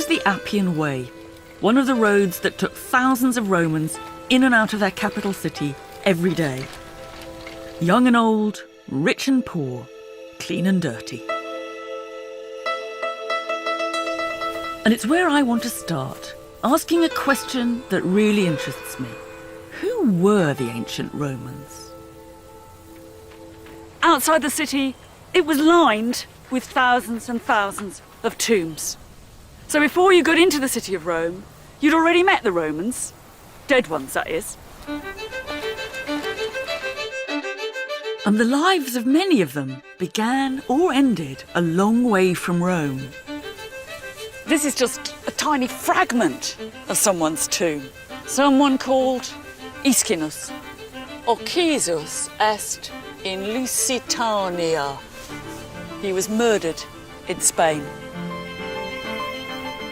the Appian Way, one of the roads that took thousands of Romans in and out of their capital city every day. Young and old, rich and poor, clean and dirty. And it's where I want to start, asking a question that really interests me. Who were the ancient Romans? Outside the city, it was lined with thousands and thousands of tombs. So before you got into the city of Rome, you'd already met the Romans. Dead ones, that is. And the lives of many of them began or ended a long way from Rome. This is just a tiny fragment of someone's tomb. Someone called Iscinus. Occisus est in Lusitania. He was murdered in Spain.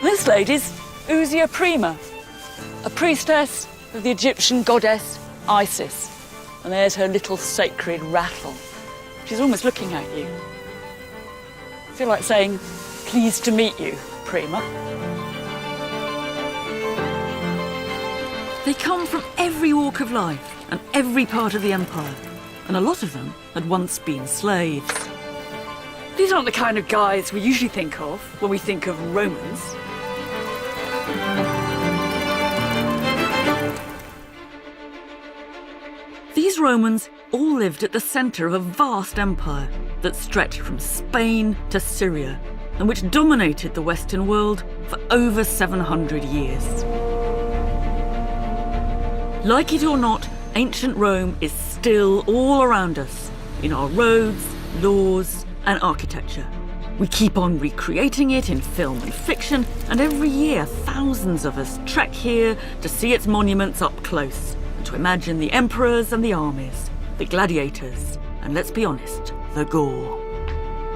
This lady's Usia Prima, a priestess of the Egyptian goddess Isis. And there's her little sacred rattle. She's almost looking at you. I feel like saying, pleased to meet you, Prima. They come from every walk of life and every part of the empire, and a lot of them had once been slaves. These aren't the kind of guys we usually think of when we think of Romans. These Romans all lived at the centre of a vast empire that stretched from Spain to Syria and which dominated the Western world for over 700 years. Like it or not, ancient Rome is still all around us, in our roads, laws, and architecture. We keep on recreating it in film and fiction, and every year thousands of us trek here to see its monuments up close, and to imagine the emperors and the armies, the gladiators, and let's be honest, the gore.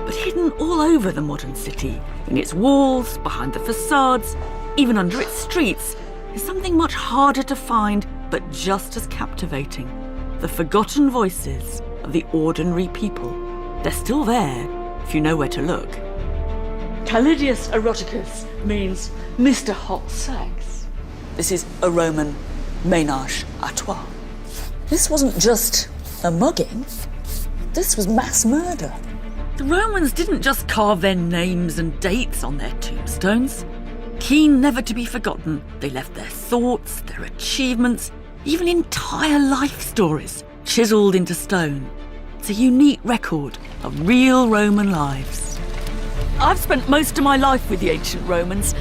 But hidden all over the modern city, in its walls, behind the facades, even under its streets, is something much harder to find, but just as captivating. The forgotten voices of the ordinary people. They're still there, if you know where to look. Calidius Eroticus means Mr. Hot Sex. This is a Roman ménage à trois. This wasn't just a mugging, this was mass murder. The Romans didn't just carve their names and dates on their tombstones. Keen never to be forgotten, they left their thoughts, their achievements, even entire life stories chiselled into stone. It's a unique record of real Roman lives. I've spent most of my life with the ancient Romans,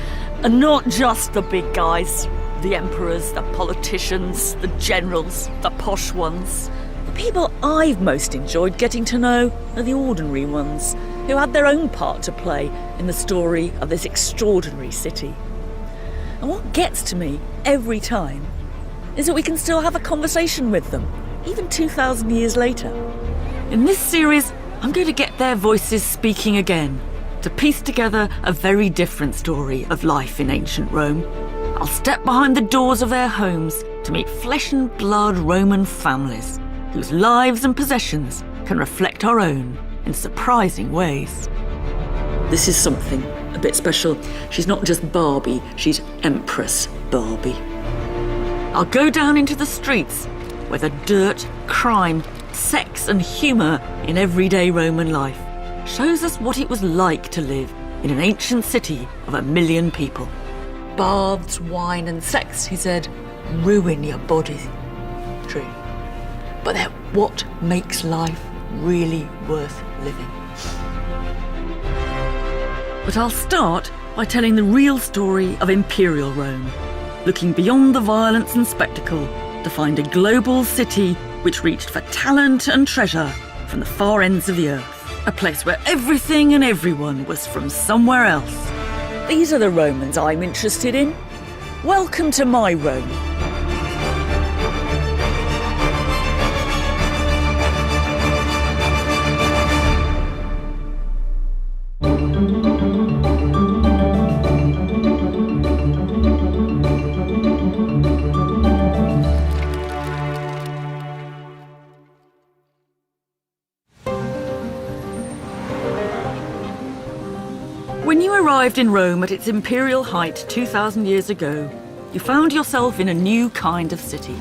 and not just the big guys, the emperors, the politicians, the generals, the posh ones. The people I've most enjoyed getting to know are the ordinary ones, who had their own part to play in the story of this extraordinary city. And what gets to me every time is that we can still have a conversation with them, even 2,000 years later. In this series, I'm going to get their voices speaking again, to piece together a very different story of life in ancient Rome. I'll step behind the doors of their homes to meet flesh and blood Roman families, whose lives and possessions can reflect our own in surprising ways. This is something a bit special. She's not just Barbie, she's Empress Barbie. I'll go down into the streets where the dirt, crime, sex and humour in everyday Roman life shows us what it was like to live in an ancient city of 1 million people. Baths, wine and sex, he said, ruin your body. True. But they're what makes life really worth living. But I'll start by telling the real story of Imperial Rome, looking beyond the violence and spectacle to find a global city which reached for talent and treasure from the far ends of the earth. A place where everything and everyone was from somewhere else. These are the Romans I'm interested in. Welcome to my Rome. When you arrived in Rome at its imperial height 2,000 years ago, you found yourself in a new kind of city.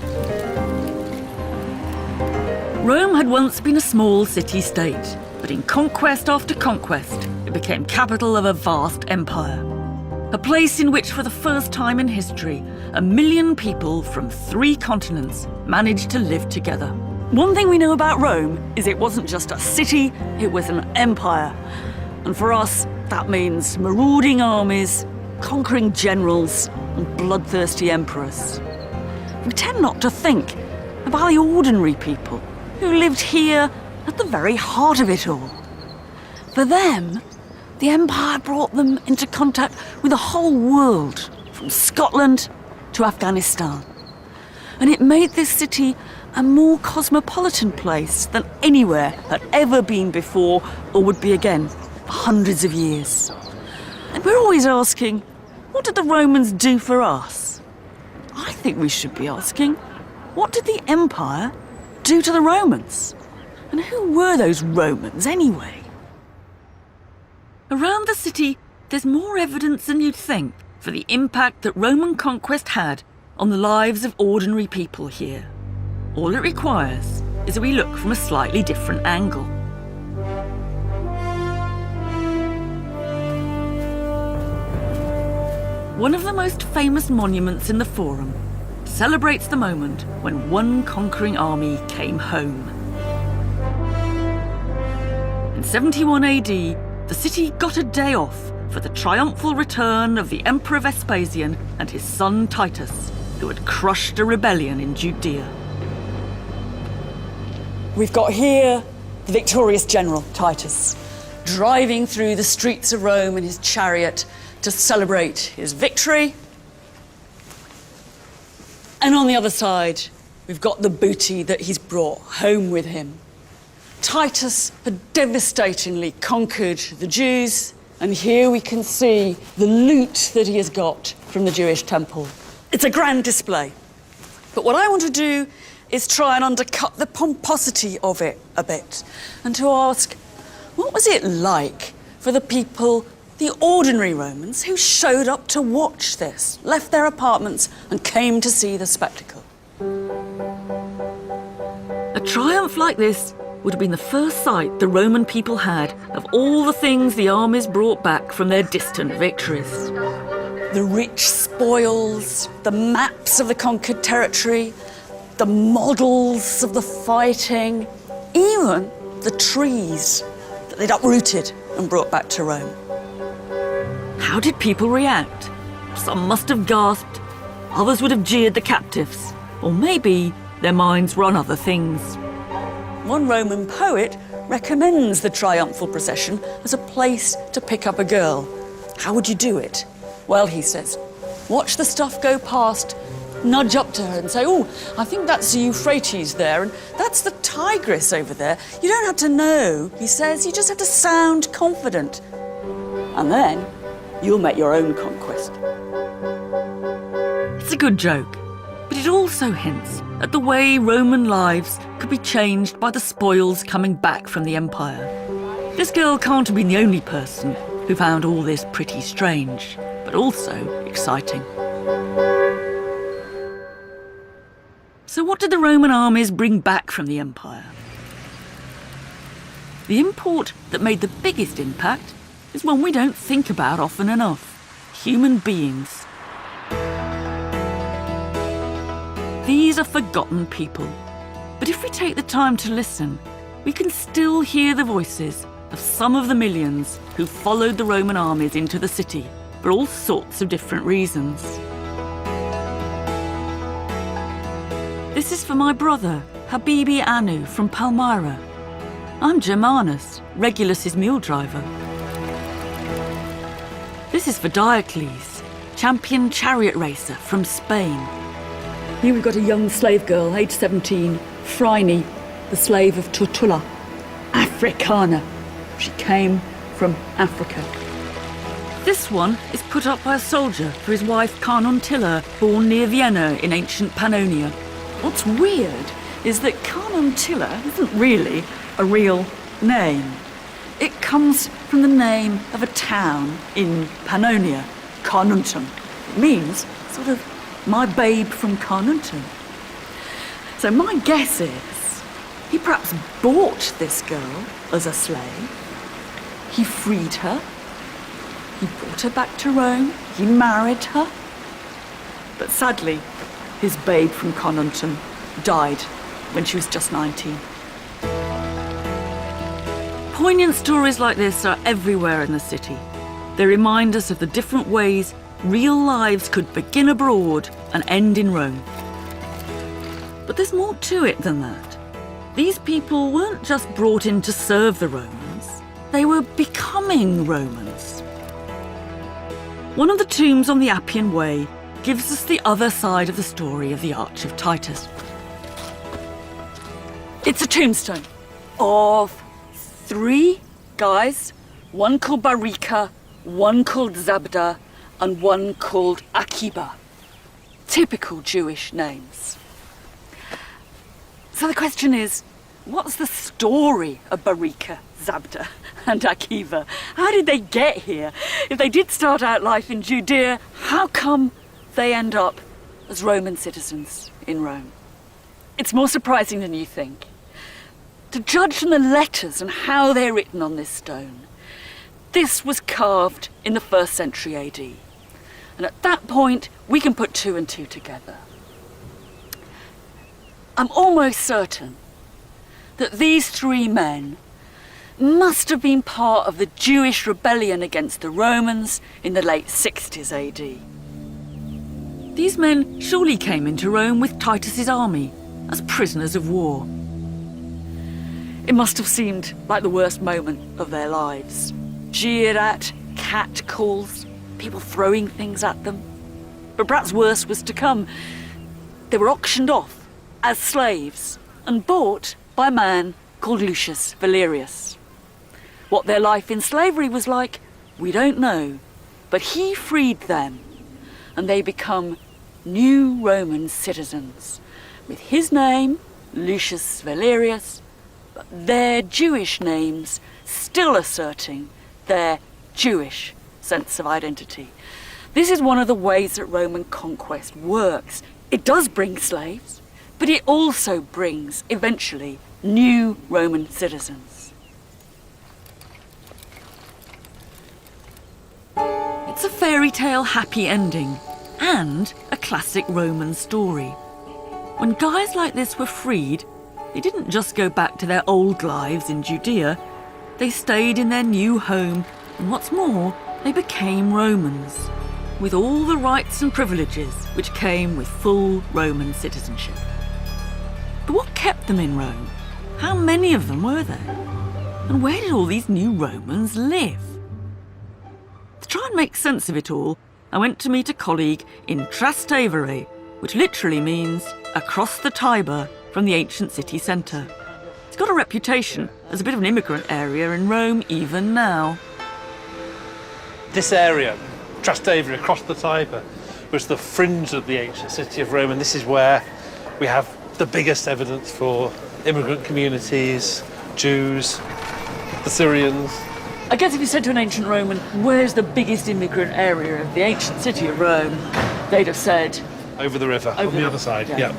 Rome had once been a small city-state, but in conquest after conquest, it became capital of a vast empire. A place in which, for the first time in history, 1 million people from 3 continents managed to live together. One thing we know about Rome is it wasn't just a city, it was an empire. And for us, that means marauding armies, conquering generals, and bloodthirsty emperors. We tend not to think about the ordinary people who lived here at the very heart of it all. For them, the empire brought them into contact with the whole world, from Scotland to Afghanistan. And it made this city a more cosmopolitan place than anywhere had ever been before or would be again for hundreds of years. And we're always asking, what did the Romans do for us? I think we should be asking, what did the empire do to the Romans? And who were those Romans anyway? Around the city, there's more evidence than you'd think for the impact that Roman conquest had on the lives of ordinary people here. All it requires is that we look from a slightly different angle. One of the most famous monuments in the Forum celebrates the moment when one conquering army came home. In 71 AD, the city got a day off for the triumphal return of the Emperor Vespasian and his son Titus, who had crushed a rebellion in Judea. We've got here the victorious general, Titus, driving through the streets of Rome in his chariot to celebrate his victory. And on the other side, we've got the booty that he's brought home with him. Titus had devastatingly conquered the Jews, and here we can see the loot that he has got from the Jewish temple. It's a grand display. But what I want to do is try and undercut the pomposity of it a bit, and to ask, what was it like for the people, the ordinary Romans, who showed up to watch this, left their apartments and came to see the spectacle? A triumph like this would have been the first sight the Roman people had of all the things the armies brought back from their distant victories. The rich spoils, the maps of the conquered territory, the models of the fighting, even the trees that they'd uprooted and brought back to Rome. How did people react? Some must have gasped, others would have jeered the captives, or maybe their minds were on other things. One Roman poet recommends the triumphal procession as a place to pick up a girl. How would you do it? Well, he says, watch the stuff go past, nudge up to her and say, oh, I think that's the Euphrates there, and that's the Tigris over there. You don't have to know, he says, you just have to sound confident. And then you'll make your own conquest. It's a good joke, but it also hints at the way Roman lives could be changed by the spoils coming back from the empire. This girl can't have been the only person who found all this pretty strange, but also exciting. So what did the Roman armies bring back from the empire? The import that made the biggest impact is one we don't think about often enough: human beings. These are forgotten people, but if we take the time to listen, we can still hear the voices of some of the millions who followed the Roman armies into the city for all sorts of different reasons. This is for my brother, Habibi Anu from Palmyra. I'm Germanus, Regulus's mule driver. This is for Diocles, champion chariot racer from Spain. Here we've got a young slave girl, aged 17, Phryne, the slave of Tortula, Africana. She came from Africa. This one is put up by a soldier for his wife Carnuntilla, born near Vienna in ancient Pannonia. What's weird is that Carnuntilla isn't really a real name. It comes from the name of a town in Pannonia, Carnuntum. It means sort of my babe from Carnuntum. So my guess is he perhaps bought this girl as a slave. He freed her. He brought her back to Rome. He married her. But sadly, his babe from Carnuntum died when she was just 19. Poignant stories like this are everywhere in the city. They remind us of the different ways real lives could begin abroad and end in Rome. But there's more to it than that. These people weren't just brought in to serve the Romans, they were becoming Romans. One of the tombs on the Appian Way gives us the other side of the story of the Arch of Titus. It's a tombstone of 3 guys, one called Barika, one called Zabda, and one called Akiba. Typical Jewish names. So the question is, what's the story of Barika, Zabda, and Akiba? How did they get here? If they did start out life in Judea, how come they end up as Roman citizens in Rome? It's more surprising than you think. To judge from the letters and how they're written on this stone, this was carved in the 1st century AD. And at that point, we can put 2 and 2 together. I'm almost certain that these 3 men must have been part of the Jewish rebellion against the Romans in the late 60s AD. These men surely came into Rome with Titus's army as prisoners of war. It must have seemed like the worst moment of their lives. Jeered at, catcalls, people throwing things at them. But perhaps worse was to come. They were auctioned off as slaves and bought by a man called Lucius Valerius. What their life in slavery was like, we don't know, but he freed them and they become new Roman citizens with his name, Lucius Valerius, but their Jewish names still asserting their Jewish sense of identity. This is one of the ways that Roman conquest works. It does bring slaves, but it also brings, eventually, new Roman citizens. It's a fairy tale happy ending and a classic Roman story. When guys like this were freed, they didn't just go back to their old lives in Judea, they stayed in their new home, and what's more, they became Romans, with all the rights and privileges which came with full Roman citizenship. But what kept them in Rome? How many of them were there? And where did all these new Romans live? To try and make sense of it all, I went to meet a colleague in Trastevere, which literally means across the Tiber from the ancient city centre. It's got a reputation as a bit of an immigrant area in Rome even now. This area, Trastevere, across the Tiber, was the fringe of the ancient city of Rome, and this is where we have the biggest evidence for immigrant communities, Jews, the Syrians. I guess if you said to an ancient Roman, where's the biggest immigrant area of the ancient city of Rome, they'd have said... Over the river, on the other side, yeah.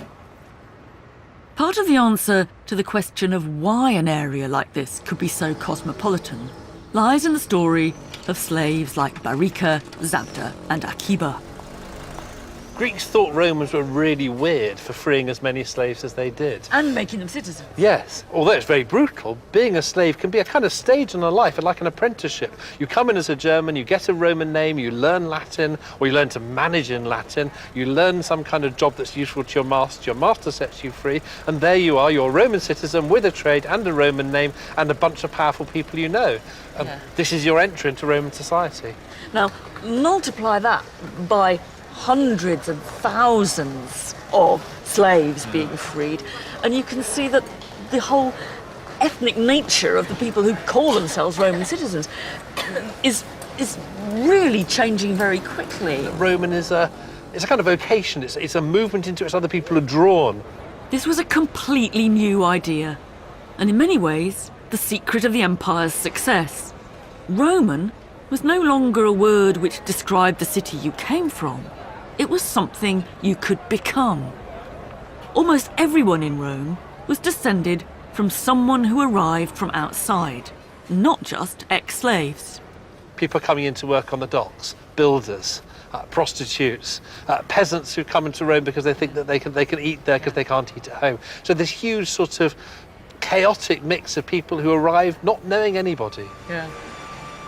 Part of the answer to the question of why an area like this could be so cosmopolitan lies in the story of slaves like Barika, Zabda, and Akiba. Greeks thought Romans were really weird for freeing as many slaves as they did. And making them citizens. Yes, although it's very brutal, being a slave can be a kind of stage in a life, like an apprenticeship. You come in as a German, you get a Roman name, you learn Latin, or you learn to manage in Latin, you learn some kind of job that's useful to your master sets you free, and there you are, you're a Roman citizen with a trade and a Roman name and a bunch of powerful people you know. This is your entry into Roman society. Now, multiply that by hundreds and thousands of slaves being freed, and you can see that the whole ethnic nature of the people who call themselves Roman citizens is really changing very quickly. Roman is it's a kind of vocation, it's a movement into which other people are drawn. This was a completely new idea, and in many ways, the secret of the empire's success. Roman was no longer a word which described the city you came from. It was something you could become. Almost everyone in Rome was descended from someone who arrived from outside, not just ex-slaves. People coming in to work on the docks, builders, prostitutes, peasants who come into Rome because they think that they can eat there because they can't eat at home. So this huge sort of chaotic mix of people who arrived not knowing anybody. Yeah.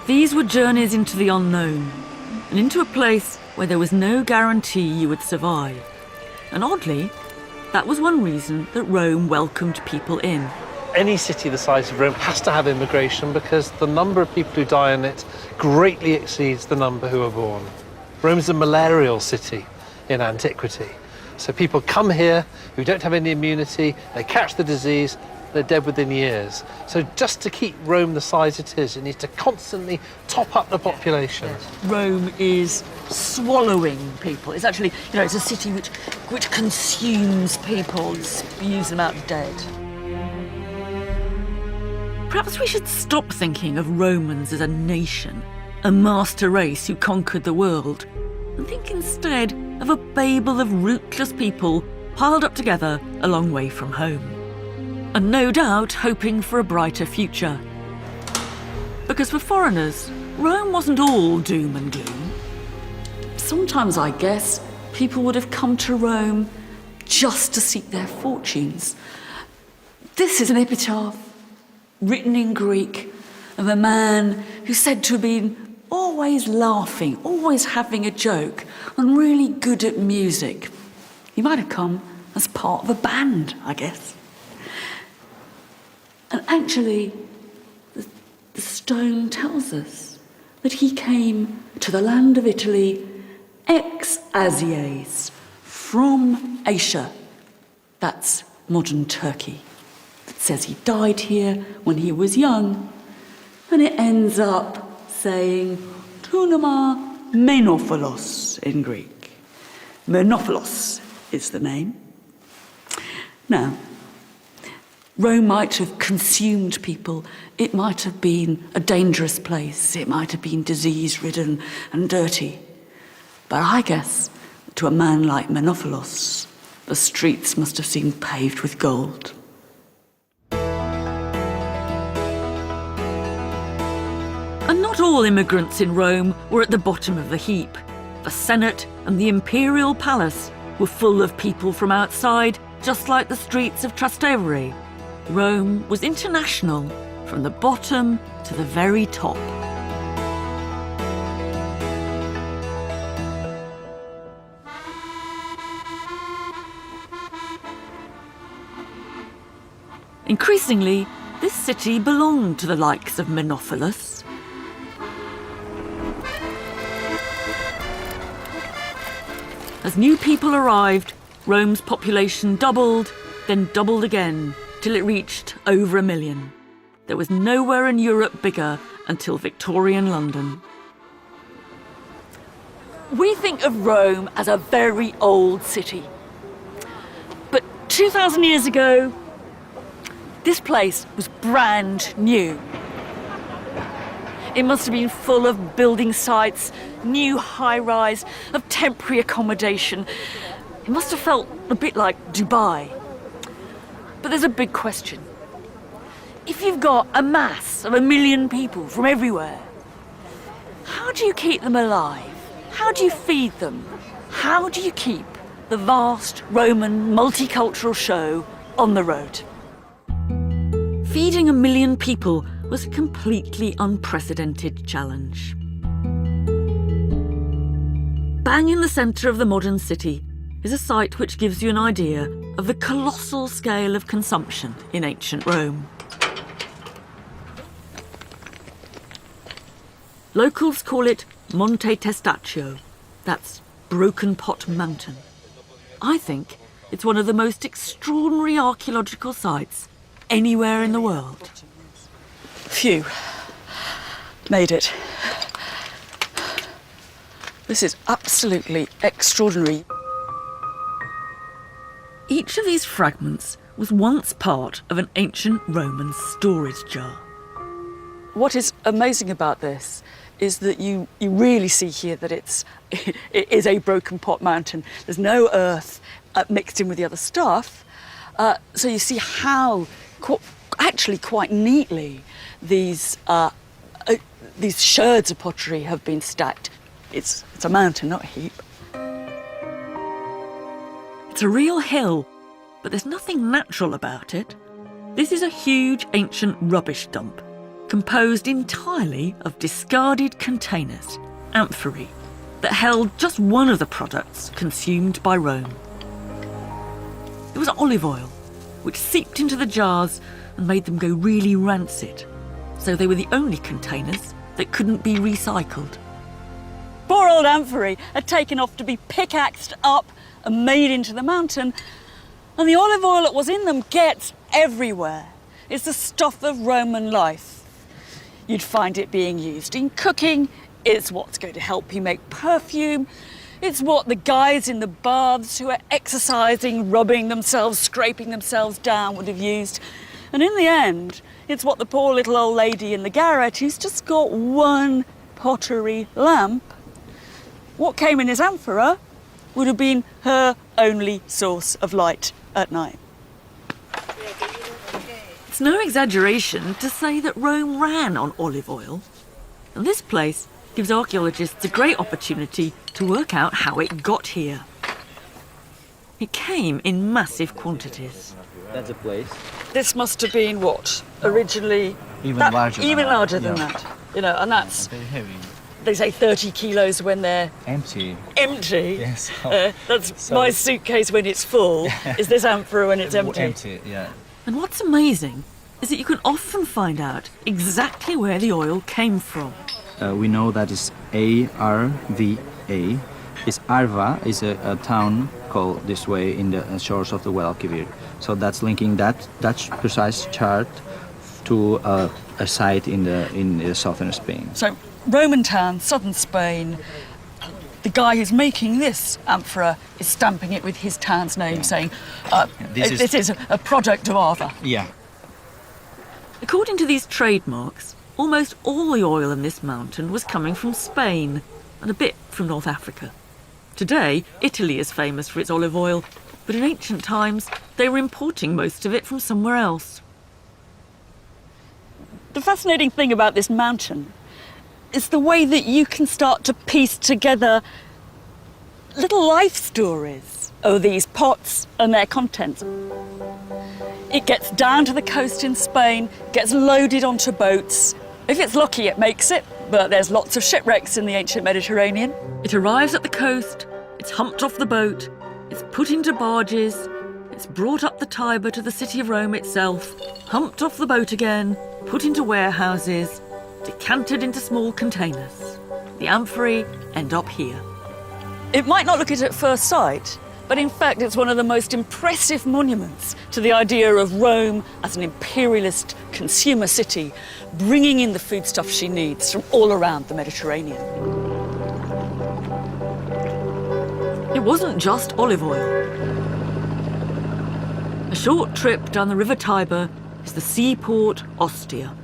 These were journeys into the unknown, and into a place where there was no guarantee you would survive. And oddly, that was one reason that Rome welcomed people in. Any city the size of Rome has to have immigration because the number of people who die in it greatly exceeds the number who are born. Rome's a malarial city in antiquity. So people come here who don't have any immunity, they catch the disease, they're dead within years. So just to keep Rome the size it is, it needs to constantly top up the population. Rome is swallowing people. It's actually, it's a city which consumes people, spews them out dead. Perhaps we should stop thinking of Romans as a nation, a master race who conquered the world, and think instead of a babel of rootless people piled up together a long way from home. And no doubt hoping for a brighter future. Because for foreigners, Rome wasn't all doom and gloom. Sometimes, I guess, people would have come to Rome just to seek their fortunes. This is an epitaph written in Greek of a man who's said to have been always laughing, always having a joke, and really good at music. He might have come as part of a band, I guess. And actually, the stone tells us that he came to the land of Italy ex Asies, from Asia. That's modern Turkey. It says he died here when he was young, and it ends up saying Tounoma Menophilos in Greek. Menophilos is the name. Now, Rome might have consumed people. It might have been a dangerous place. It might have been disease-ridden and dirty. But I guess to a man like Menophilos, the streets must have seemed paved with gold. And not all immigrants in Rome were at the bottom of the heap. The Senate and the imperial palace were full of people from outside, just like the streets of Trastevere. Rome was international, from the bottom to the very top. Increasingly, this city belonged to the likes of Menophilos. As new people arrived, Rome's population doubled, then doubled again, till it reached over 1 million. There was nowhere in Europe bigger until Victorian London. We think of Rome as a very old city. But 2,000 years ago, this place was brand new. It must have been full of building sites, new high-rise, of temporary accommodation. It must have felt a bit like Dubai. But there's a big question. If you've got a mass of 1 million people from everywhere, how do you keep them alive? How do you feed them? How do you keep the vast Roman multicultural show on the road? Feeding 1 million people was a completely unprecedented challenge. Bang in the centre of the modern city is a site which gives you an idea of the colossal scale of consumption in ancient Rome. Locals call it Monte Testaccio, that's Broken Pot Mountain. I think it's one of the most extraordinary archaeological sites anywhere in the world. Phew. Made it. This is absolutely extraordinary. Each of these fragments was once part of an ancient Roman storage jar. What is amazing about this is that you really see here that it is a broken pot mountain. There's no earth mixed in with the other stuff. So you see how actually quite neatly these sherds of pottery have been stacked. It's a mountain, not a heap. It's a real hill, but there's nothing natural about it. This is a huge ancient rubbish dump, composed entirely of discarded containers, amphorae, that held just one of the products consumed by Rome. It was olive oil, which seeped into the jars and made them go really rancid, so they were the only containers that couldn't be recycled. Poor old amphorae are taken off to be pickaxed up and made into the mountain, and the olive oil that was in them gets everywhere. It's the stuff of Roman life. You'd find it being used in cooking. It's what's going to help you make perfume. It's what the guys in the baths who are exercising, rubbing themselves, scraping themselves down would have used. And in the end, it's what the poor little old lady in the garret who's just got one pottery lamp, what came in his amphora would have been her only source of light at night. It's no exaggeration to say that Rome ran on olive oil. And this place gives archaeologists a great opportunity to work out how it got here. It came in massive quantities. That's a place. This must have been what? Originally... Even larger than yeah. that. You know, and that's... Very heavy. They say 30 kilos when they're... Empty. Empty? Yes. That's my suitcase when it's full. Is this amphora when it's empty? Empty, yeah. And what's amazing is that you can often find out exactly where the oil came from. We know that it's ARVA. It's Arva is a town called this way in the shores of the Guadalquivir. So that's linking that precise chart to a site in the southern Spain. So Roman town, southern Spain. The guy who's making this amphora is stamping it with his town's name, saying, this is a product of Arva. Yeah. According to these trademarks, almost all the oil in this mountain was coming from Spain and a bit from North Africa. Today, Italy is famous for its olive oil, but in ancient times, they were importing most of it from somewhere else. The fascinating thing about this mountain is the way that you can start to piece together little life stories of these pots and their contents. It gets down to the coast in Spain, gets loaded onto boats. If it's lucky, it makes it, but there's lots of shipwrecks in the ancient Mediterranean. It arrives at the coast, it's humped off the boat, it's put into barges, it's brought up the Tiber to the city of Rome itself, humped off the boat again, put into warehouses, decanted into small containers. The amphorae end up here. It might not look it at first sight, but in fact it's one of the most impressive monuments to the idea of Rome as an imperialist consumer city, bringing in the foodstuff she needs from all around the Mediterranean. It wasn't just olive oil. A short trip down the River Tiber is the seaport Ostia.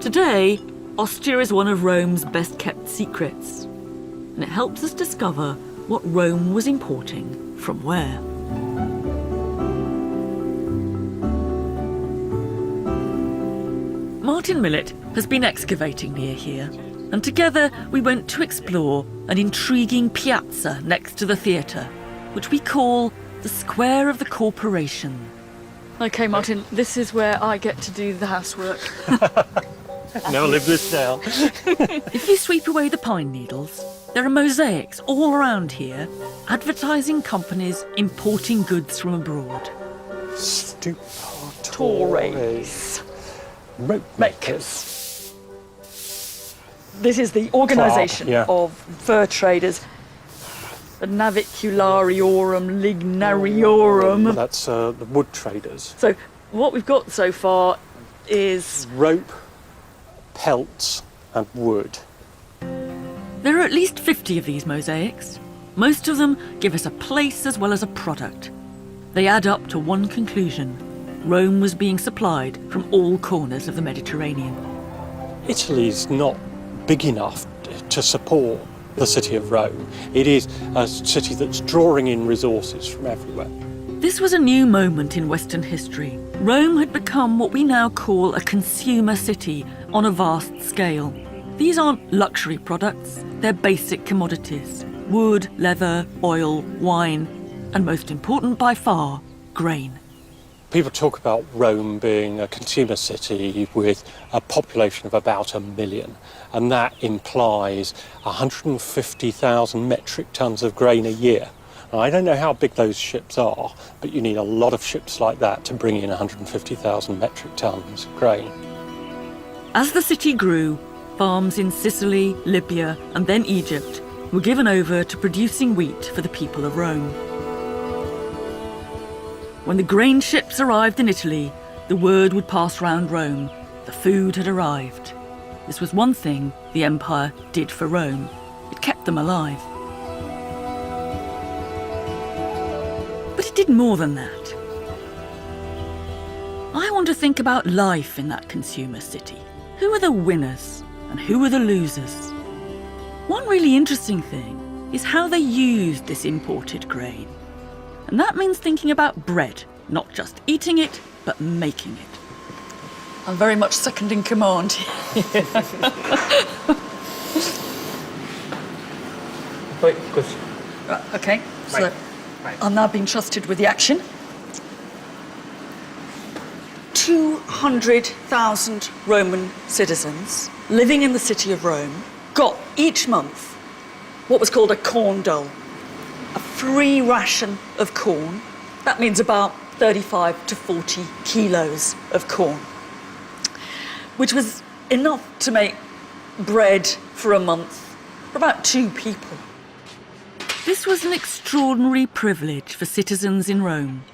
Today, Ostia is one of Rome's best-kept secrets, and it helps us discover what Rome was importing from where. Martin Millett has been excavating near here, and together we went to explore an intriguing piazza next to the theatre, which we call the Square of the Corporation. OK, Martin, this is where I get to do the housework. Now live this down. If you sweep away the pine needles, there are mosaics all around here, advertising companies importing goods from abroad. Torres. Rope Makers. This is the organisation of fur traders. The Naviculariorum Lignariorum. That's the wood traders. So what we've got so far is... Rope, pelts and wood. There are at least 50 of these mosaics. Most of them give us a place as well as a product. They add up to one conclusion. Rome was being supplied from all corners of the Mediterranean. Italy's not big enough to support the city of Rome. It is a city that's drawing in resources from everywhere. This was a new moment in Western history. Rome had become what we now call a consumer city on a vast scale. These aren't luxury products, they're basic commodities. Wood, leather, oil, wine, and most important by far, grain. People talk about Rome being a consumer city with a population of about 1 million, and that implies 150,000 metric tons of grain a year. Now, I don't know how big those ships are, but you need a lot of ships like that to bring in 150,000 metric tons of grain. As the city grew, farms in Sicily, Libya, and then Egypt were given over to producing wheat for the people of Rome. When the grain ships arrived in Italy, the word would pass round Rome. The food had arrived. This was one thing the empire did for Rome. It kept them alive. But it did more than that. I want to think about life in that consumer city. Who are the winners and who are the losers? One really interesting thing is how they used this imported grain. And that means thinking about bread, not just eating it, but making it. I'm very much second in command. Wait, because Okay, so I'm now being trusted with the action. 200,000 Roman citizens living in the city of Rome got each month what was called a corn dole, a free ration of corn. That means about 35 to 40 kilos of corn, which was enough to make bread for a month for about 2 people. This was an extraordinary privilege for citizens in Rome.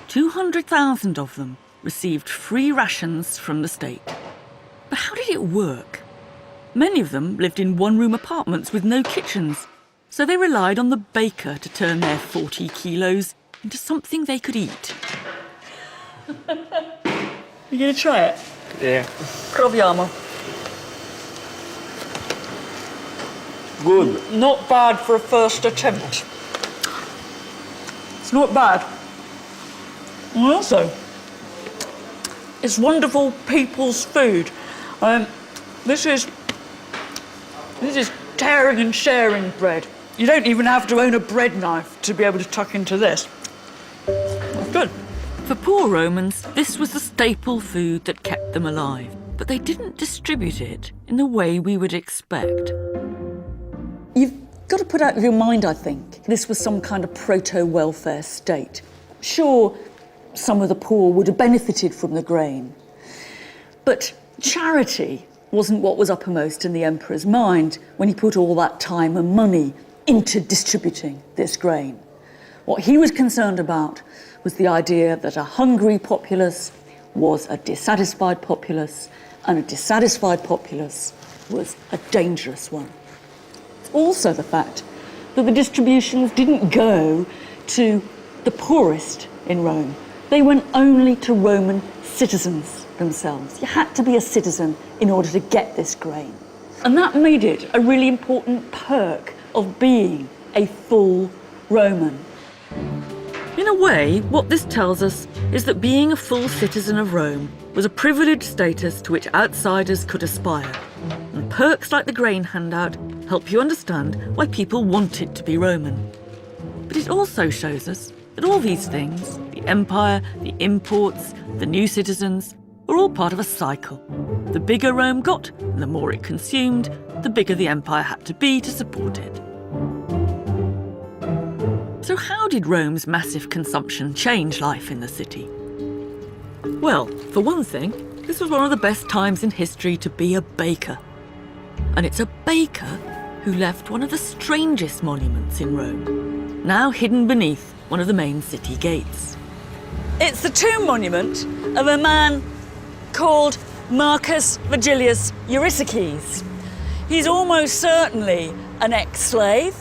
200,000 of them received free rations from the state. But how did it work? Many of them lived in one-room apartments with no kitchens, so they relied on the baker to turn their 40 kilos into something they could eat. You gonna try it? yeah, Proviamo. good. Not bad for a first attempt. It's not bad. And also, it's wonderful people's food. This is tearing and sharing bread. You don't even have to own a bread knife to be able to tuck into this. That's good. For poor Romans, this was the staple food that kept them alive, but they didn't distribute it in the way we would expect. You've got to put out of your mind, I think, this was some kind of proto-welfare state. Sure, some of the poor would have benefited from the grain, but charity wasn't what was uppermost in the emperor's mind when he put all that time and money into distributing this grain. What he was concerned about was the idea that a hungry populace was a dissatisfied populace, and a dissatisfied populace was a dangerous one. Also the fact that the distributions didn't go to the poorest in Rome. They went only to Roman citizens themselves. You had to be a citizen in order to get this grain. And that made it a really important perk of being a full Roman. In a way, what this tells us is that being a full citizen of Rome was a privileged status to which outsiders could aspire. And perks like the grain handout help you understand why people wanted to be Roman. But it also shows us that all these things, the empire, the imports, the new citizens, were all part of a cycle. The bigger Rome got, and the more it consumed, the bigger the empire had to be to support it. So how did Rome's massive consumption change life in the city? Well, for one thing, this was one of the best times in history to be a baker. And it's a baker who left one of the strangest monuments in Rome, now hidden beneath one of the main city gates. It's the tomb monument of a man called Marcus Vigilius Eurysakes. He's almost certainly an ex-slave,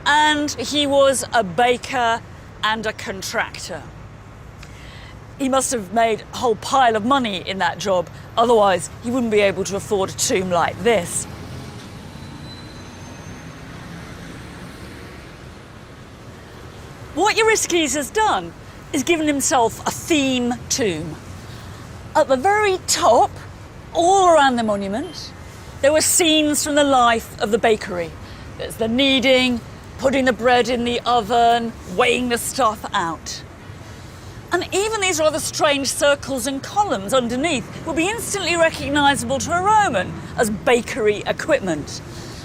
and he was a baker and a contractor. He must have made a whole pile of money in that job, otherwise he wouldn't be able to afford a tomb like this. What Eurystheus has done is given himself a theme tomb. At the very top, all around the monument, there were scenes from the life of the bakery. There's the kneading, putting the bread in the oven, weighing the stuff out. And even these rather strange circles and columns underneath will be instantly recognisable to a Roman as bakery equipment.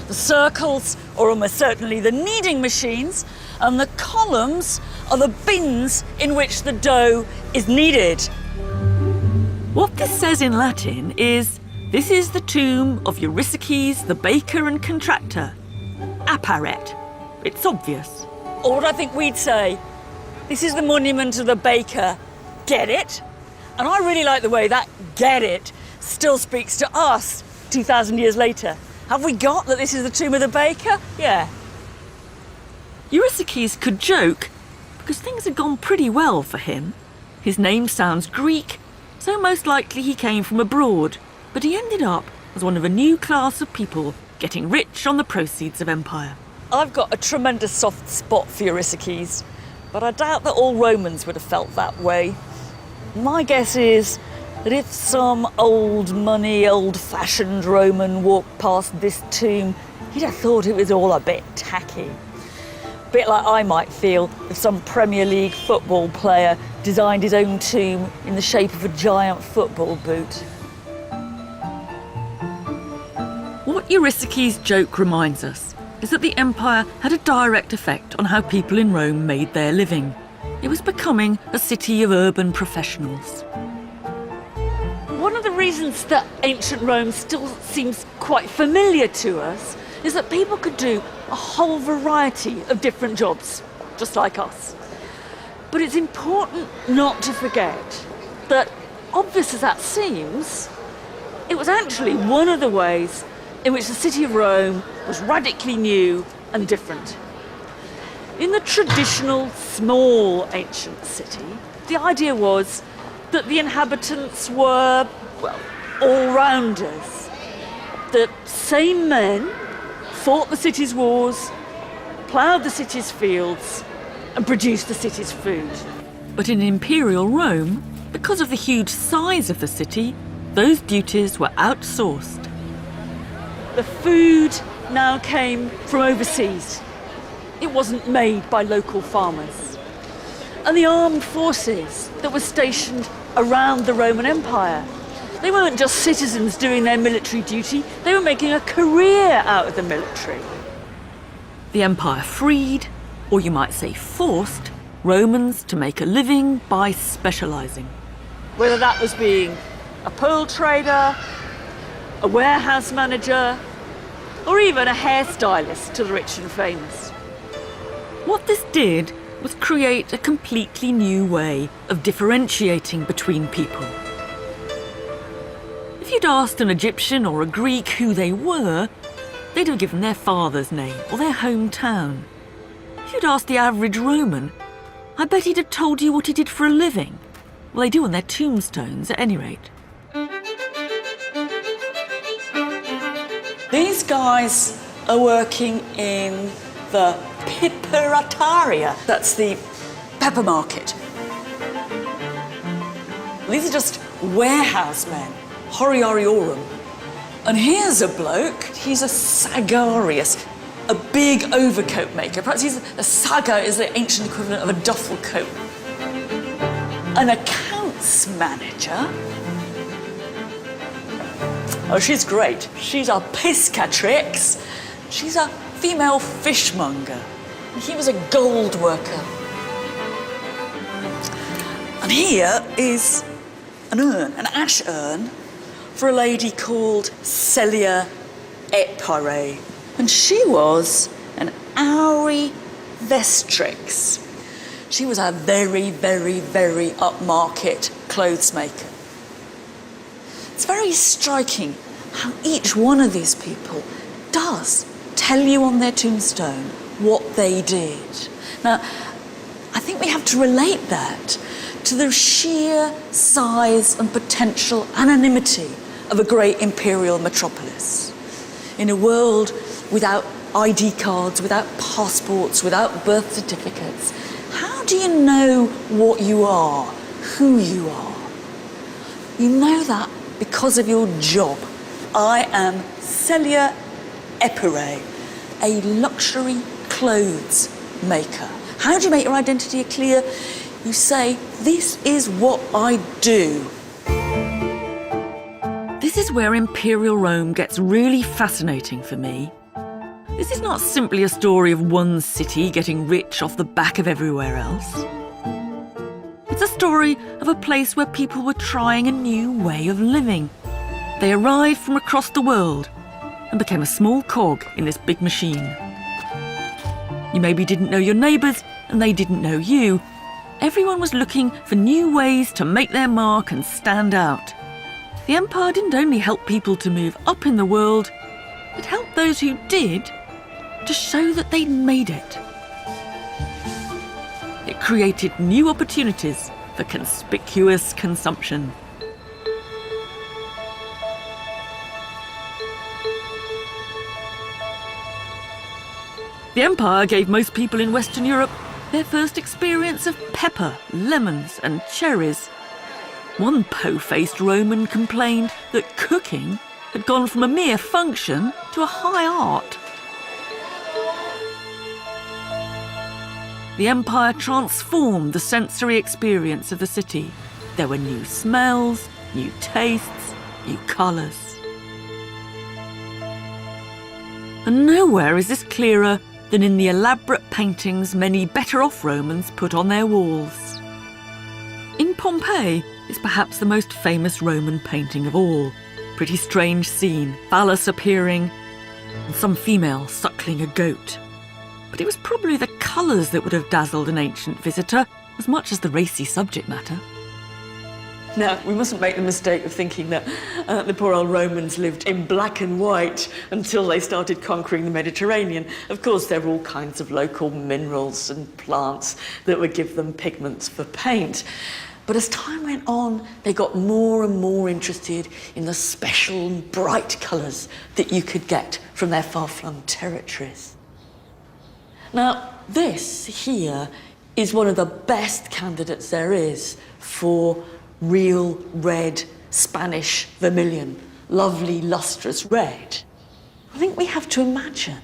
The circles are almost certainly the kneading machines, and the columns are the bins in which the dough is kneaded. What this says in Latin is, this is the tomb of Eurystheus, the baker and contractor. Apparet. It's obvious. Or what I think we'd say, this is the monument of the baker. Get it? And I really like the way that get it still speaks to us 2,000 years later. Have we got that this is the tomb of the baker? Yeah. Eurystheus could joke because things had gone pretty well for him. His name sounds Greek, so most likely he came from abroad, but he ended up as one of a new class of people getting rich on the proceeds of empire. I've got a tremendous soft spot for Eurystheus, but I doubt that all Romans would have felt that way. My guess is that if some old money, old-fashioned Roman walked past this tomb, he'd have thought it was all a bit tacky. A bit like I might feel if some Premier League football player designed his own tomb in the shape of a giant football boot. What Eurystheus' joke reminds us is that the empire had a direct effect on how people in Rome made their living. It was becoming a city of urban professionals. One of the reasons that ancient Rome still seems quite familiar to us is that people could do a whole variety of different jobs, just like us. But it's important not to forget that, obvious as that seems, it was actually one of the ways in which the city of Rome was radically new and different. In the traditional small ancient city, the idea was that the inhabitants were, well, all-rounders. The same men fought the city's wars, ploughed the city's fields, and produced the city's food. But in imperial Rome, because of the huge size of the city, those duties were outsourced. The food now came from overseas. It wasn't made by local farmers. And the armed forces that were stationed around the Roman Empire, they weren't just citizens doing their military duty, they were making a career out of the military. The empire freed, or you might say forced, Romans to make a living by specialising. Whether that was being a pearl trader, a warehouse manager, or even a hairstylist to the rich and famous. What this did was create a completely new way of differentiating between people. If you'd asked an Egyptian or a Greek who they were, they'd have given their father's name or their hometown. If you'd asked the average Roman, I bet he'd have told you what he did for a living. Well, they do on their tombstones, at any rate. These guys are working in the Piperataria. That's the pepper market. These are just warehouse men, horiariorum. And here's a bloke, he's a sagarius, a big overcoat maker. Perhaps a saga is the ancient equivalent of a duffel coat. An accounts manager. Oh, she's great. She's a piscatrix. She's a female fishmonger. And he was a gold worker. And here is an urn, an ash urn, for a lady called Celia Epire. And she was an Auri Vestrix. She was a very, very, very upmarket clothes maker. It's very striking how each one of these people does tell you on their tombstone what they did. Now, I think we have to relate that to the sheer size and potential anonymity of a great imperial metropolis. In a world without ID cards, without passports, without birth certificates, how do you know what you are, who you are? You know that because of your job. I am Celia Epire, a luxury clothes maker. How do you make your identity clear? You say, this is what I do. This is where Imperial Rome gets really fascinating for me. This is not simply a story of one city getting rich off the back of everywhere else. It's a story of a place where people were trying a new way of living. They arrived from across the world and became a small cog in this big machine. You maybe didn't know your neighbours and they didn't know you. Everyone was looking for new ways to make their mark and stand out. The empire didn't only help people to move up in the world, it helped those who did to show that they'd made it. It created new opportunities for conspicuous consumption. The empire gave most people in Western Europe their first experience of pepper, lemons and cherries. One po-faced Roman complained that cooking had gone from a mere function to a high art. The empire transformed the sensory experience of the city. There were new smells, new tastes, new colours. And nowhere is this clearer than in the elaborate paintings many better-off Romans put on their walls. In Pompeii is perhaps the most famous Roman painting of all. Pretty strange scene, phallus appearing, and some female suckling a goat. But it was probably the colours that would have dazzled an ancient visitor as much as the racy subject matter. Now, we mustn't make the mistake of thinking that the poor old Romans lived in black and white until they started conquering the Mediterranean. Of course, there were all kinds of local minerals and plants that would give them pigments for paint. But as time went on, they got more and more interested in the special and bright colours that you could get from their far-flung territories. Now, this here is one of the best candidates there is for real red Spanish vermilion, lovely lustrous red. I think we have to imagine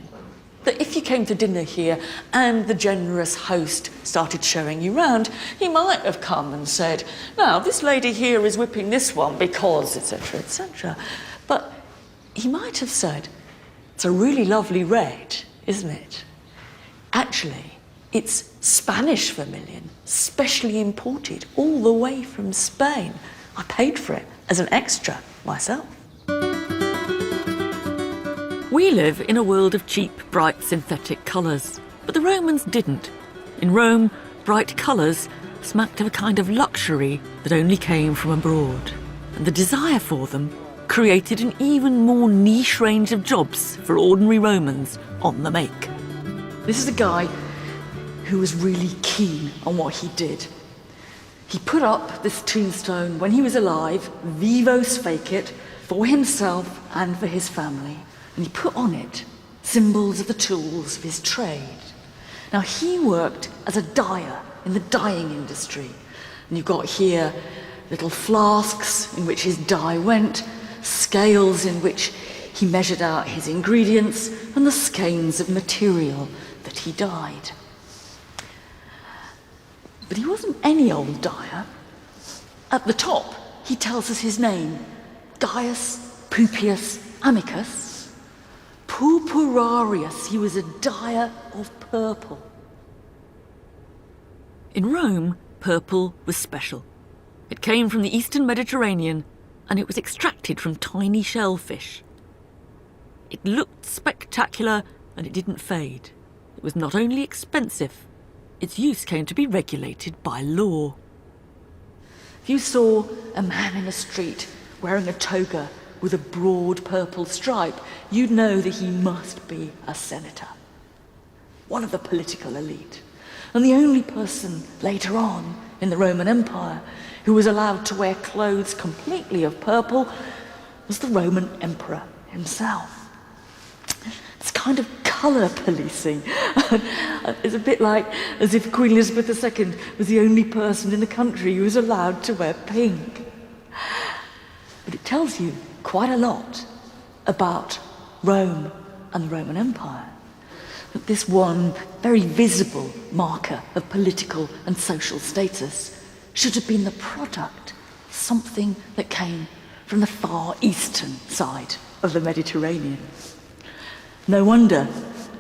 that if you came to dinner here and the generous host started showing you round, he might have come and said, now, this lady here is whipping this one because, etc., etc. But he might have said, it's a really lovely red, isn't it? Actually, it's Spanish vermilion, specially imported all the way from Spain. I paid for it as an extra myself. We live in a world of cheap, bright synthetic colours, but the Romans didn't. In Rome, bright colours smacked of a kind of luxury that only came from abroad, and the desire for them created an even more niche range of jobs for ordinary Romans on the make. This is a guy who was really keen on what he did. He put up this tombstone when he was alive, vivos fecit, for himself and for his family. And he put on it symbols of the tools of his trade. Now, he worked as a dyer in the dyeing industry. And you've got here little flasks in which his dye went, scales in which he measured out his ingredients, and the skeins of material that he dyed. But he wasn't any old dyer. At the top, he tells us his name, Gaius Pupius Amicus. Purpurarius, he was a dyer of purple. In Rome, purple was special. It came from the eastern Mediterranean and it was extracted from tiny shellfish. It looked spectacular and it didn't fade. It was not only expensive, its use came to be regulated by law. If you saw a man in the street wearing a toga with a broad purple stripe, you'd know that he must be a senator, one of the political elite, and the only person later on in the Roman Empire who was allowed to wear clothes completely of purple was the Roman emperor himself. It's kind of colour policing. It's a bit like as if Queen Elizabeth II was the only person in the country who was allowed to wear pink. But it tells you quite a lot about Rome and the Roman Empire. That this one very visible marker of political and social status should have been the product of something that came from the far eastern side of the Mediterranean. No wonder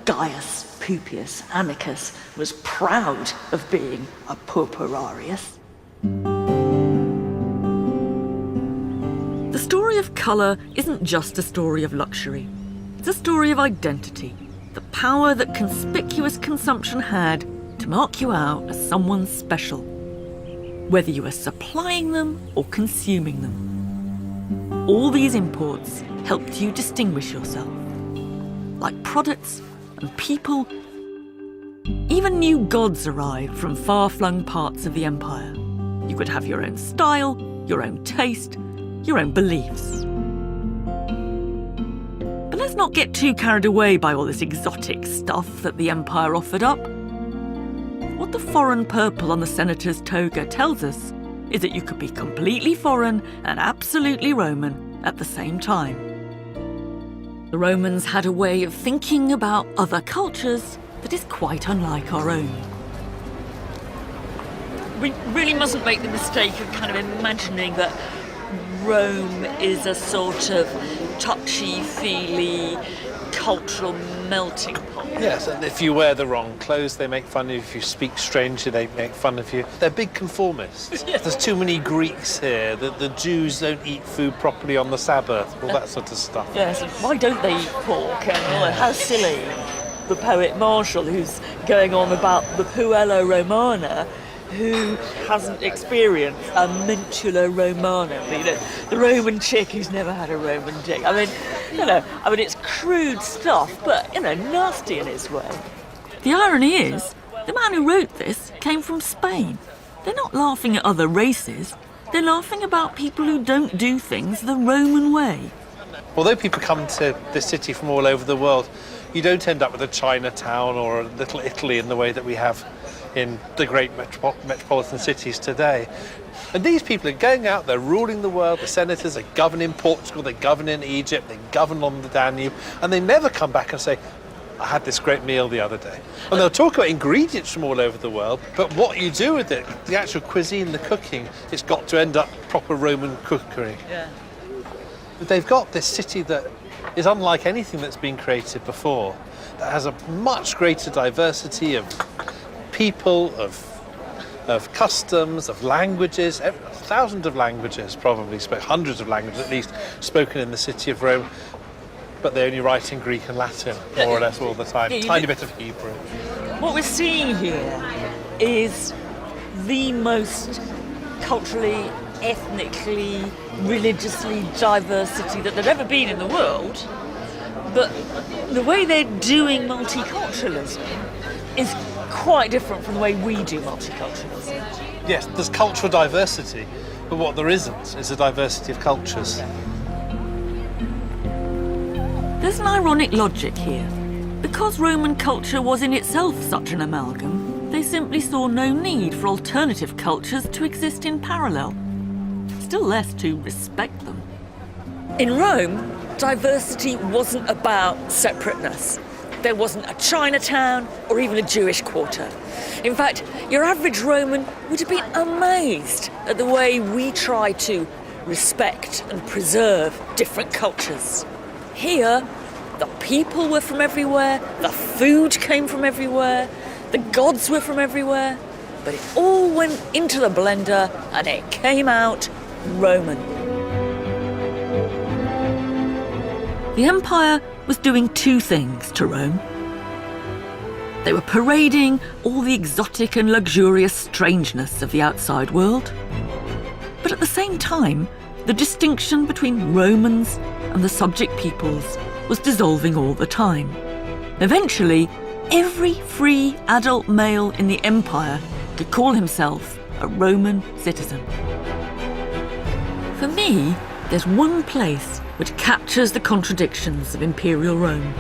Gaius Pupius Amicus was proud of being a purpurarius. The story of colour isn't just a story of luxury. It's a story of identity, the power that conspicuous consumption had to mark you out as someone special, whether you were supplying them or consuming them. All these imports helped you distinguish yourself. Like products and people, even new gods arrived from far-flung parts of the empire. You could have your own style, your own taste, your own beliefs. But let's not get too carried away by all this exotic stuff that the empire offered up. What the foreign purple on the senator's toga tells us is that you could be completely foreign and absolutely Roman at the same time. The Romans had a way of thinking about other cultures that is quite unlike our own. We really mustn't make the mistake of kind of imagining that Rome is a sort of touchy-feely cultural melting pot. Yes, and if you wear the wrong clothes, they make fun of you. If you speak strangely, they make fun of you. They're big conformists. Yes. There's too many Greeks here. The Jews don't eat food properly on the Sabbath, all that sort of stuff. Yes, why don't they eat pork? And how silly. The poet Marshall, who's going on about the Puella Romana, who hasn't experienced a mentula romana, the Roman chick who's never had a Roman dick. I mean, it's crude stuff, but, nasty in its way. The irony is, the man who wrote this came from Spain. They're not laughing at other races, they're laughing about people who don't do things the Roman way. Although people come to this city from all over the world, you don't end up with a Chinatown or a little Italy in the way that we have in the great metropolitan cities today. And these people are going out, they're ruling the world, the senators are governing Portugal, they govern in Egypt, they govern on the Danube, and they never come back and say, I had this great meal the other day. And they'll talk about ingredients from all over the world, but what you do with it, the actual cuisine, the cooking, it's got to end up proper Roman cookery. Yeah. They've got this city that is unlike anything that's been created before, that has a much greater diversity of people, of customs, of languages, thousands of languages probably, hundreds of languages at least, spoken in the city of Rome, but they only write in Greek and Latin, more or less all the time, tiny bit of Hebrew. What we're seeing here is the most culturally, ethnically, religiously diverse city that there'd ever been in the world, but the way they're doing multiculturalism is quite different from the way we do multiculturalism. Yes, there's cultural diversity, but what there isn't is a diversity of cultures. There's an ironic logic here. Because Roman culture was in itself such an amalgam, they simply saw no need for alternative cultures to exist in parallel, still less to respect them. In Rome, diversity wasn't about separateness. There wasn't a Chinatown or even a Jewish quarter. In fact, your average Roman would have been amazed at the way we try to respect and preserve different cultures. Here, the people were from everywhere, the food came from everywhere, the gods were from everywhere, but it all went into the blender and it came out Roman. The empire was doing two things to Rome. They were parading all the exotic and luxurious strangeness of the outside world. But at the same time, the distinction between Romans and the subject peoples was dissolving all the time. Eventually, every free adult male in the empire could call himself a Roman citizen. For me, there's one place which captures the contradictions of imperial Rome.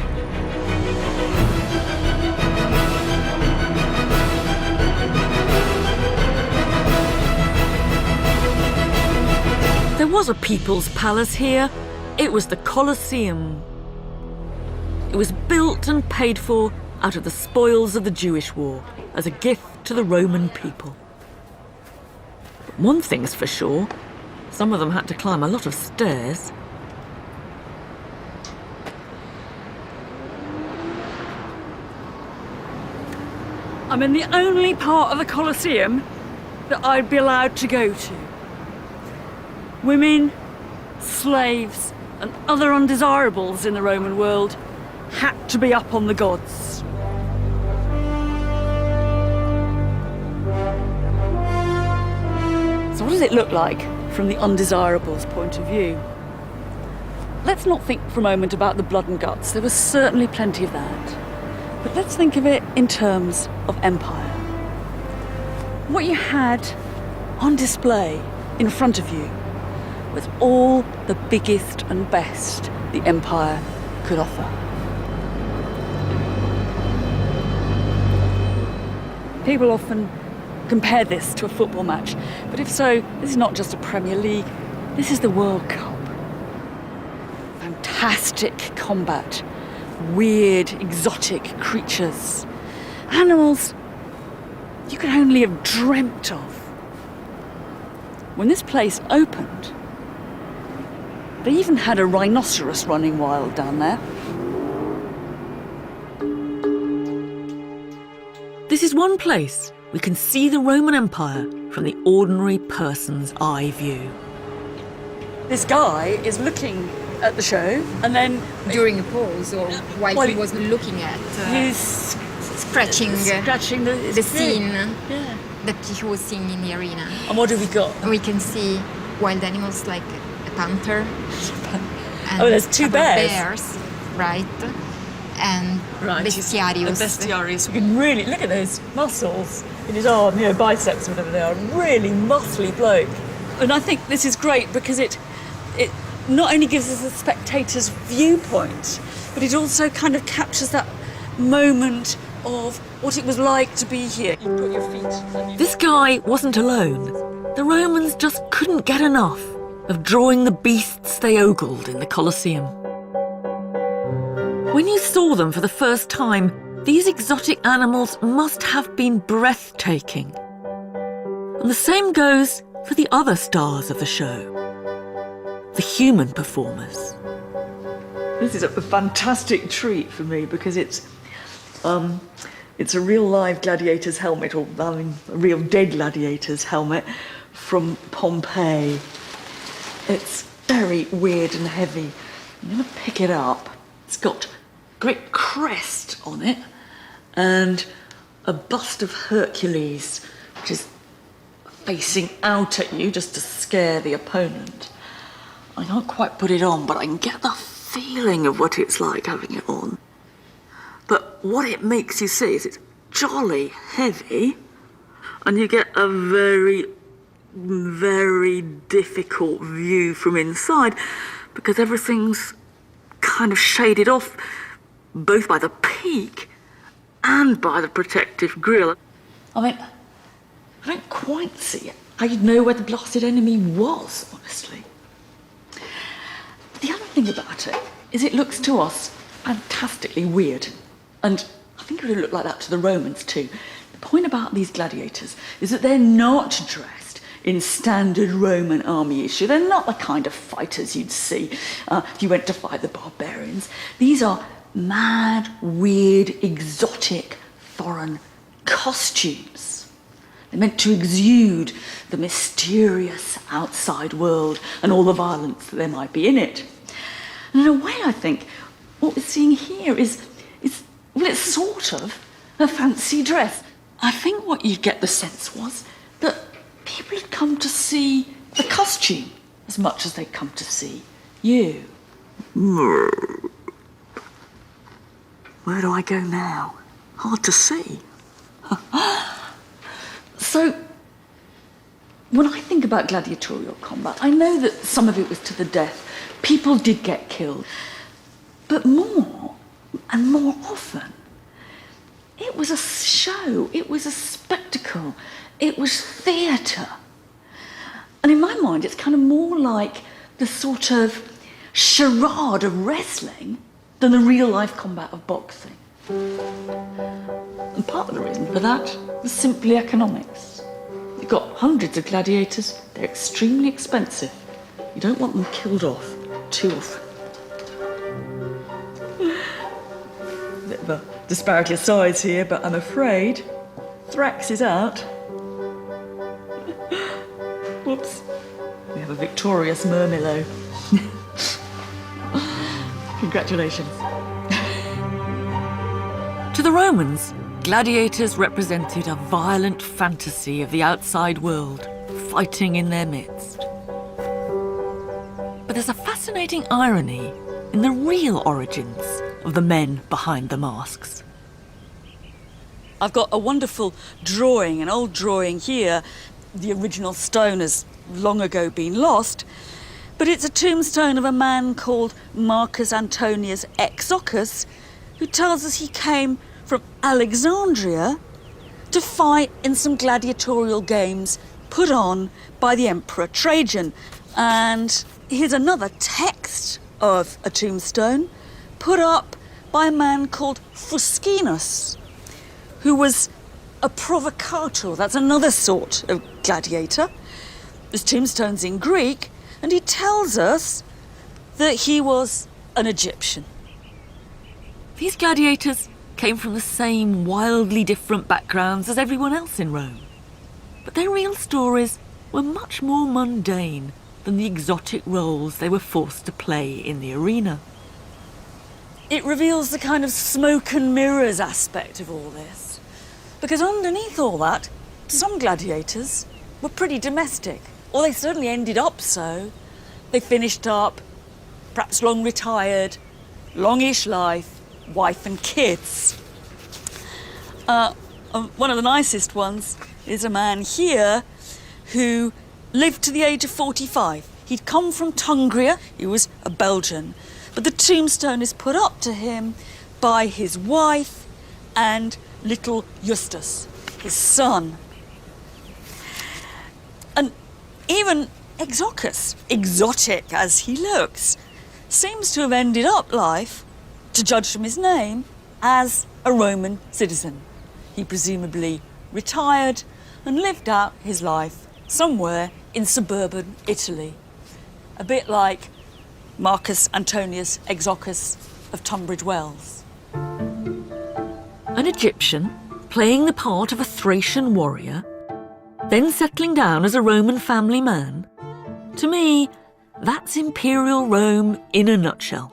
There was a people's palace here. It was the Colosseum. It was built and paid for out of the spoils of the Jewish war as a gift to the Roman people. But one thing's for sure, some of them had to climb a lot of stairs. I'm in the only part of the Colosseum that I'd be allowed to go to. Women, slaves, and other undesirables in the Roman world had to be up on the gods. So what does it look like from the undesirables' point of view? Let's not think for a moment about the blood and guts. There was certainly plenty of that. But let's think of it in terms of empire. What you had on display in front of you was all the biggest and best the empire could offer. People often compare this to a football match, but if so, this is not just a Premier League, this is the World Cup. Fantastic combat, weird, exotic creatures, animals you could only have dreamt of. When this place opened, they even had a rhinoceros running wild down there. This is one place we can see the Roman Empire from the ordinary person's eye view. This guy is looking at the show, and then During a pause or while he was looking at, he's scratching the scene Yeah. that he was seeing in the arena. And what have we got? We can see wild animals like a panther. And Oh, there's two other bears. Right? And bestiarios. The bestiarios. We can really look at those muscles in his arm, biceps, whatever they are. Really muscly bloke. And I think this is great because it not only gives us a spectator's viewpoint, but it also kind of captures that moment of what it was like to be here. You put your feet on your... This guy wasn't alone. The Romans just couldn't get enough of drawing the beasts they ogled in the Colosseum. When you saw them for the first time, these exotic animals must have been breathtaking. And the same goes for the other stars of the show, the human performers. This is a fantastic treat for me because it's a real live gladiator's helmet, or a real dead gladiator's helmet from Pompeii. It's very weird and heavy. I'm going to pick it up. It's got a great crest on it and a bust of Hercules, which is facing out at you just to scare the opponent. I can't quite put it on, but I can get the feeling of what it's like having it on. But what it makes you see is it's jolly heavy, and you get a very, very difficult view from inside because everything's kind of shaded off both by the peak and by the protective grille. I mean, I don't quite see it. I didn't know where the blasted enemy was, honestly. The other thing about it is it looks to us fantastically weird. And I think it would look like that to the Romans too. The point about these gladiators is that they're not dressed in standard Roman army issue. They're not the kind of fighters you'd see if you went to fight the barbarians. These are mad, weird, exotic, foreign costumes. They're meant to exude the mysterious outside world and all the violence that there might be in it. And in a way, I think what we're seeing here is it's sort of a fancy dress. I think what you get the sense was that people had come to see the costume as much as they'd come to see you. Where do I go now? Hard to see. So, when I think about gladiatorial combat, I know that some of it was to the death. People did get killed. But more and more often, it was a show, it was a spectacle, it was theatre. And in my mind, it's kind of more like the sort of charade of wrestling than the real-life combat of boxing. And part of the reason for that was simply economics. You've got hundreds of gladiators, they're extremely expensive. You don't want them killed off too often. Bit of a disparity of size here, but I'm afraid Thrax is out. Whoops. We have a victorious Murmillo. Congratulations. To the Romans, gladiators represented a violent fantasy of the outside world, fighting in their midst. But there's a fascinating irony in the real origins of the men behind the masks. I've got a wonderful drawing, an old drawing here. The original stone has long ago been lost, but it's a tombstone of a man called Marcus Antonius Exocus, who tells us he came from Alexandria to fight in some gladiatorial games put on by the Emperor Trajan. And here's another text of a tombstone put up by a man called Fuscinus, who was a provocator. That's another sort of gladiator. This tombstone's in Greek, and he tells us that he was an Egyptian. These gladiators came from the same wildly different backgrounds as everyone else in Rome. But their real stories were much more mundane than the exotic roles they were forced to play in the arena. It reveals the kind of smoke and mirrors aspect of all this. Because underneath all that, some gladiators were pretty domestic, or they certainly ended up so. They finished up, perhaps long retired, longish life, wife and kids. One of the nicest ones is a man here who lived to the age of 45. He'd come from Tungria, he was a Belgian, but the tombstone is put up to him by his wife and little Justus, his son. And even Exocus, exotic as he looks, seems to have ended up life, to judge from his name, as a Roman citizen. He presumably retired and lived out his life somewhere in suburban Italy. A bit like Marcus Antonius Exocus of Tunbridge Wells. An Egyptian playing the part of a Thracian warrior, then settling down as a Roman family man. To me, that's imperial Rome in a nutshell.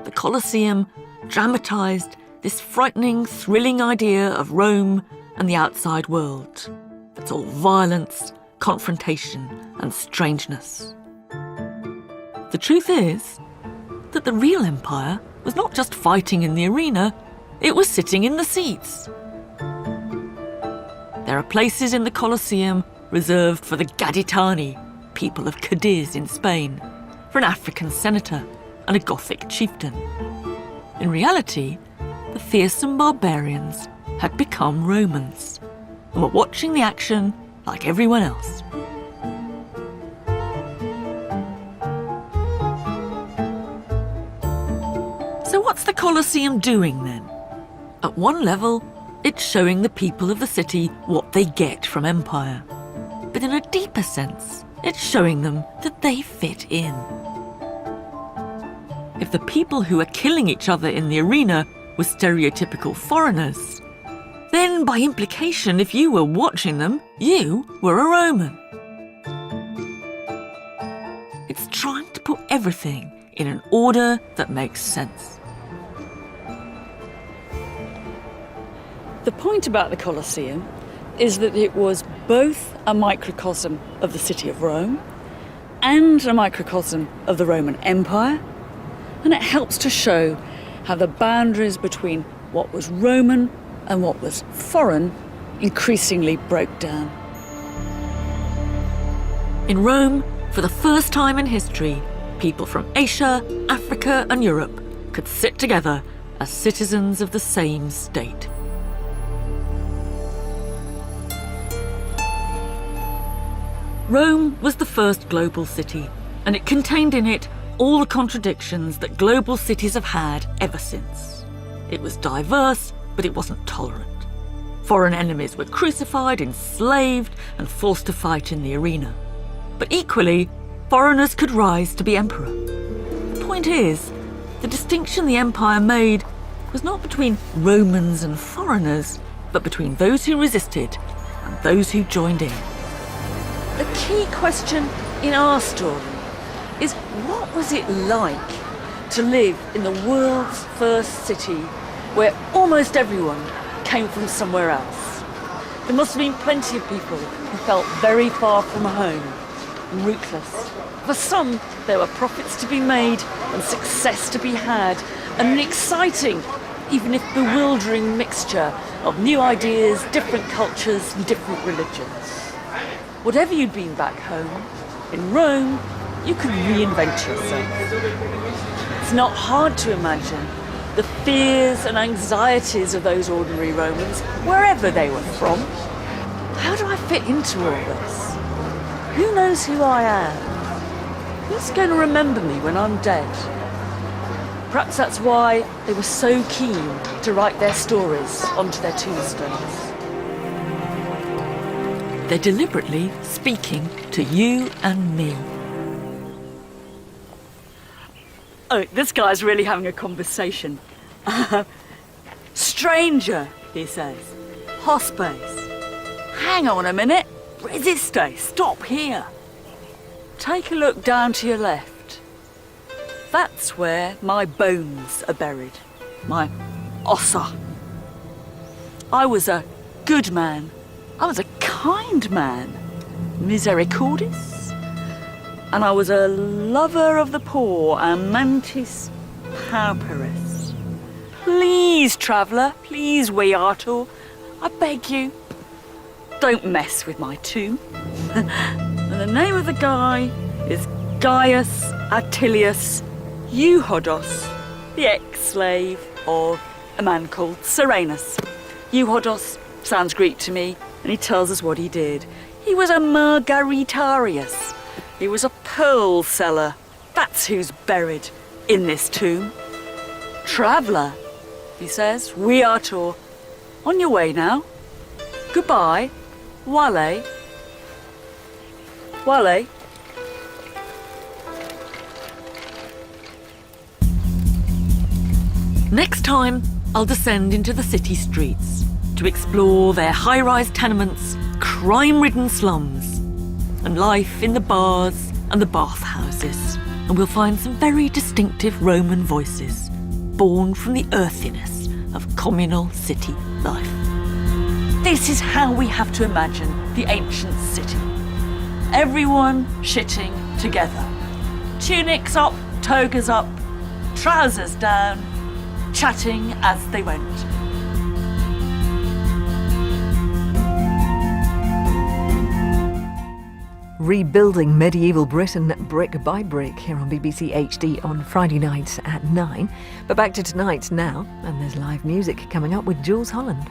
The Colosseum dramatised this frightening, thrilling idea of Rome and the outside world. That's all violence, confrontation and strangeness. The truth is that the real empire was not just fighting in the arena, it was sitting in the seats. There are places in the Colosseum reserved for the Gaditani, people of Cadiz in Spain, for an African senator and a Gothic chieftain. In reality, the fearsome barbarians had become Romans and were watching the action like everyone else. So what's the Colosseum doing then? At one level, it's showing the people of the city what they get from empire. But in a deeper sense, it's showing them that they fit in. If the people who are killing each other in the arena were stereotypical foreigners, then by implication, if you were watching them, you were a Roman. It's trying to put everything in an order that makes sense. The point about the Colosseum is that it was both a microcosm of the city of Rome and a microcosm of the Roman Empire, and it helps to show how the boundaries between what was Roman and what was foreign increasingly broke down. In Rome, for the first time in history, people from Asia, Africa, and Europe could sit together as citizens of the same state. Rome was the first global city, and it contained in it all the contradictions that global cities have had ever since. It was diverse, but it wasn't tolerant. Foreign enemies were crucified, enslaved, and forced to fight in the arena. But equally, foreigners could rise to be emperor. The point is, the distinction the empire made was not between Romans and foreigners, but between those who resisted and those who joined in. The key question in our story is, what was it like to live in the world's first city where almost everyone came from somewhere else? There must have been plenty of people who felt very far from home, rootless. For some, there were profits to be made and success to be had, and an exciting, even if bewildering, mixture of new ideas, different cultures, and different religions. Whatever you'd been back home, in Rome, you could reinvent yourself. It's not hard to imagine the fears and anxieties of those ordinary Romans, wherever they were from. How do I fit into all this? Who knows who I am? Who's going to remember me when I'm dead? Perhaps that's why they were so keen to write their stories onto their tombstones. They're deliberately speaking to you and me. Oh, this guy's really having a conversation. Stranger, he says. Hospes. Hang on a minute. Resiste. Stop here. Take a look down to your left. That's where my bones are buried. My ossa. I was a good man. I was a kind man. Misericordis. And I was a lover of the poor, amantis pauperis. Please, traveller, please, Viator, I beg you, don't mess with my tomb. And the name of the guy is Gaius Atilius Euhodos, the ex-slave of a man called Serenus. Euhodos sounds Greek to me, and he tells us what he did. He was a Margaritarius. He was a pearl seller. That's who's buried in this tomb. Traveller, he says, Viator, on your way now. Goodbye. Wale. Wale. Next time, I'll descend into the city streets to explore their high-rise tenements, crime-ridden slums, and life in the bars and the bathhouses. And we'll find some very distinctive Roman voices, born from the earthiness of communal city life. This is how we have to imagine the ancient city. Everyone shitting together. Tunics up, togas up, trousers down, chatting as they went. Rebuilding medieval Britain brick by brick here on BBC HD on Friday nights at 9. But back to tonight's now, and there's live music coming up with Jules Holland.